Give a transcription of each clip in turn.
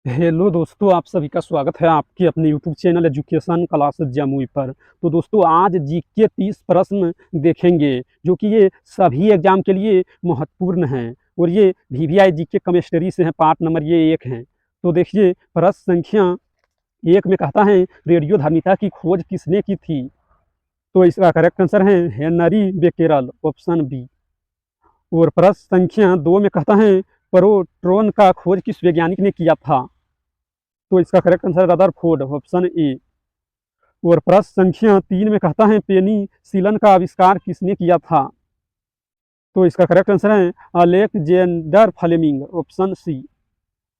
Hello दोस्तों, आप सभी का स्वागत है आपके अपने YouTube channel education classes Jamui पर। तो दोस्तों आज जीके 30 प्रश्न देखेंगे जो कि ये सभी एग्जाम के लिए महत्वपूर्ण हैं और ये वीवीआई जीके केमिस्ट्री से हैं, पार्ट नंबर ये 1 हैं। तो देखिए प्रश्न संख्या 1 में कहता है रेडियोधर्मिता की खोज किसने की थी? तो इसका करेक्ट आंसर है हेनरी बेकेरल, ऑप्शन बी। और प्रश्न संख्या 2 में कहता है प्रोटॉन का खोज किस वैज्ञानिक ने किया था? तो इसका correct answer Rutherford, option A. और प्रश्न संख्या 3 में कहता है पेनिसिलिन का आविष्कार किसने किया था? तो इसका करेक्ट आंसर है अलेक्जेंडर फ्लेमिंग, ऑप्शन सी।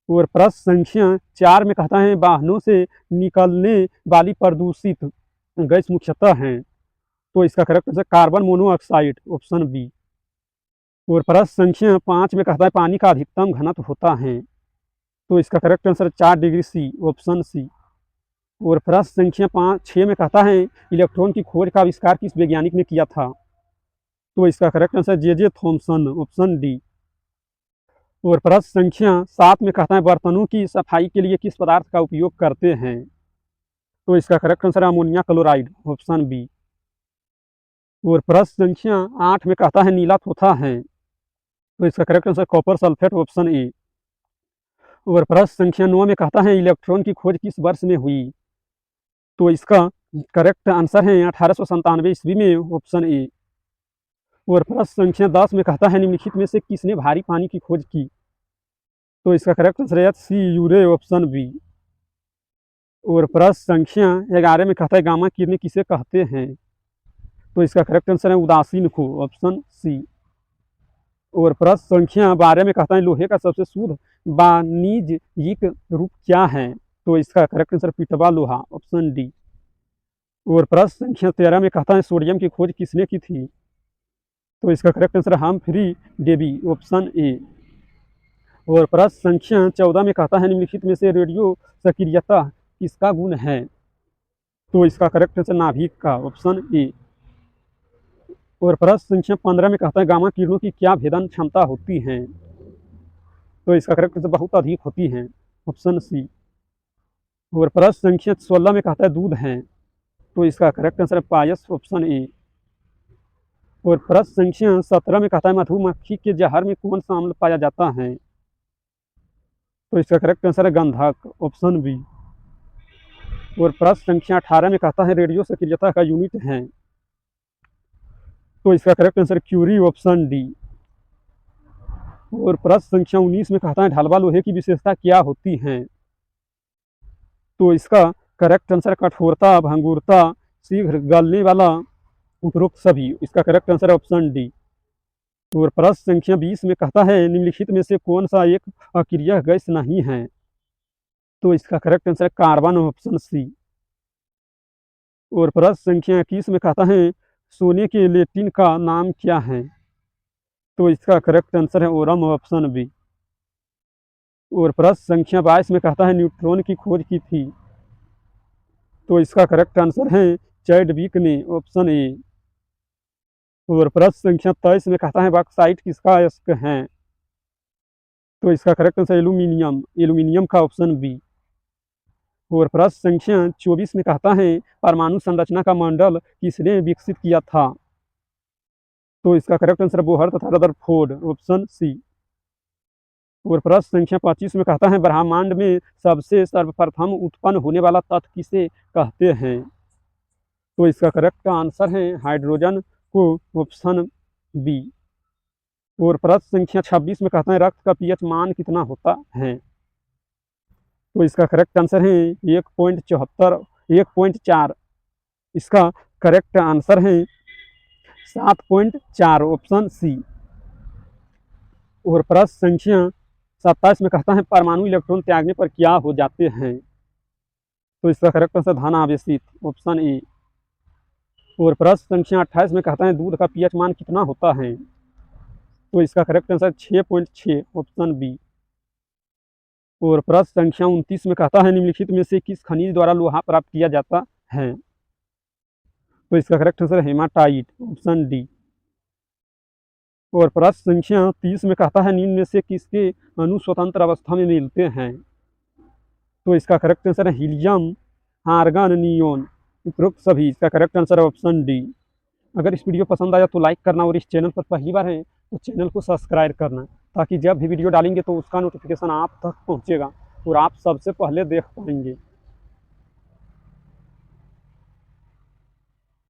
और प्रश्न संख्या 4 में कहता है वाहनों से निकलने वाली प्रदूषित गैस मुख्यतः हैं। तो इसका correct answer carbon monoxide, option B. और प्रश्न संख्या 5 में कहता है पानी का अधिकतम घनत्व होता है। तो इसका correct answer 4 degree C, option C. और प्रश्न संख्या 6 में कहता है इलेक्ट्रॉन की खोज का आविष्कार किस वैज्ञानिक ने किया था? तो इसका correct answer J Thomson, option D. और प्रश्न संख्या 7 में कहता है बर्तनों की सफाई के लिए किस पदार्थ का उपयोग करते हैं? तो इसका correct answer ammonia chloride, option B. और प्रश्न संख्या 8 में कहता है नीला थोथा है। तो इसका correct answer copper sulphate, option A. और प्रश्न संख्या 9 में कहता है इलेक्ट्रॉन की खोज किस वर्ष में हुई? तो इसका करेक्ट आंसर है 1897 ईस्वी में, ऑप्शन ए। और प्रश्न संख्या 10 में कहता है निम्नलिखित में से किसने भारी पानी की खोज की? तो इसका करेक्ट आंसर है सी यूरे, ऑप्शन बी। और प्रश्न संख्या 11 में कहता है गामा किरणें किसे कहते हैं? तो इसका करेक्ट आंसर है उदासीन को, ऑप्शन सी। और प्रश्न संख्या 12 में कहता है लोहे का सबसे शुद्ध वाणिज्यिक रूप क्या है? तो इसका करेक्ट आंसर पिटवा लोहा, ऑप्शन डी। और प्रश्न संख्या 13 में कहता है सोडियम की खोज किसने की थी? तो इसका correct answer Humphry Davy, option A. और प्रश्न संख्या 14 में कहता है निम्नलिखित में से रेडियो सक्रियता किसका गुण है? तो इसका करेक्ट आंसर नाभिक का, ऑप्शन ए। और प्रश्न संख्या 15 में कहता है गामा किरणों की क्या भेदन क्षमता होती है? तो इसका करेक्ट आंसर बहुत अधिक होती है, ऑप्शन सी। और प्रश्न संख्या 16 में कहता है दूध है। तो इसका करेक्ट आंसर है पायस, ऑप्शन ए। और प्रश्न संख्या 17 में कहता है मधुमक्खी के जहर में कौन सा अम्ल पाया जाता है? तो इसका करेक्ट आंसर है गंधक, ऑप्शन बी। और प्रश्न संख्या 18 में कहता है रेडियो सक्रियता का यूनिट है। तो इसका correct answer Curie, option D. और प्रश्न संख्या 19 में कहता है ढलवा लोहे की विशेषता क्या होती है? तो इसका करेक्ट आंसर कठोरता, भंगुरता, शीघ्र गलने वाला, उपरोक्त सभी। इसका करेक्ट आंसर है ऑप्शन डी। और प्रश्न संख्या 20 में कहता है निम्नलिखित में से कौन सा एक अक्रिय गैस नहीं है? तो इसका करेक्ट आंसर है कार्बन, ऑप्शन सी। और प्रश्न संख्या 21 में कहता है सोने के लेटिन का नाम क्या है? तो इसका करेक्ट आंसर है ओरम, ऑप्शन बी। और प्रश्न संख्या 22 में कहता है न्यूट्रॉन की खोज की थी। तो इसका करेक्ट आंसर है चैडविक ने, ऑप्शन ए। और प्रश्न संख्या 23 में कहता है बॉक्साइट किसका अयस्क है? तो इसका करेक्ट आंसर एल्यूमिनियम, एल्यूमिनियम का, ऑप्शन बी। और प्रश्न संख्या 24 में कहता है परमाणु संरचना का मॉडल किसने विकसित किया था? तो इसका करेक्ट आंसर बोहर तथा रदरफोर्ड, ऑप्शन सी। और प्रश्न संख्या 25 में कहता है ब्रह्मांड में सबसे सर्वप्रथम उत्पन्न होने वाला तत्व किसे कहते हैं? तो इसका करेक्ट आंसर है हाइड्रोजन को, ऑप्शन बी। और प्रश्न संख्या 26 में कहता है रक्त का पीएच मान कितना होता है? तो इसका करेक्ट आंसर है 1.74, 1.4। इसका करेक्ट आंसर है 7.4, ऑप्शन सी। और प्रश्न संख्या 27 में कहता है परमाणु इलेक्ट्रॉन त्यागने पर क्या हो जाते हैं? तो इसका करेक्ट आंसर धन आवेशित, ऑप्शन ए। और प्रश्न संख्या 28 में कहता है दूध का पीएच मान कितना होता है? तो इसका करेक्ट आंसर 6.6, ऑप्शन बी। और प्रश्न संख्या 29 में कहता है निम्नलिखित में से किस खनिज द्वारा लोहा प्राप्त किया जाता है? तो इसका correct answer haematite, option D. और प्रश्न संख्या 30 में कहता है निम्न में से किसके अणु स्वतंत्र अवस्था में मिलते हैं? तो इसका करेक्ट आंसर है हीलियम, आर्गन, नियोन। उपरोक्त सभी, इसका करेक्ट आंसर है ऑप्शन डी। अगर इस वीडियो पसंद आया तो लाइक करना और इस चैनल पर पहली बार है तो चैनल को सब्सक्राइब करना, ताकि जब भी वीडियो डालेंगे तो उसका नोटिफिकेशन आप तक पहुंचेगा और आप सबसे पहले देख पाएंगे।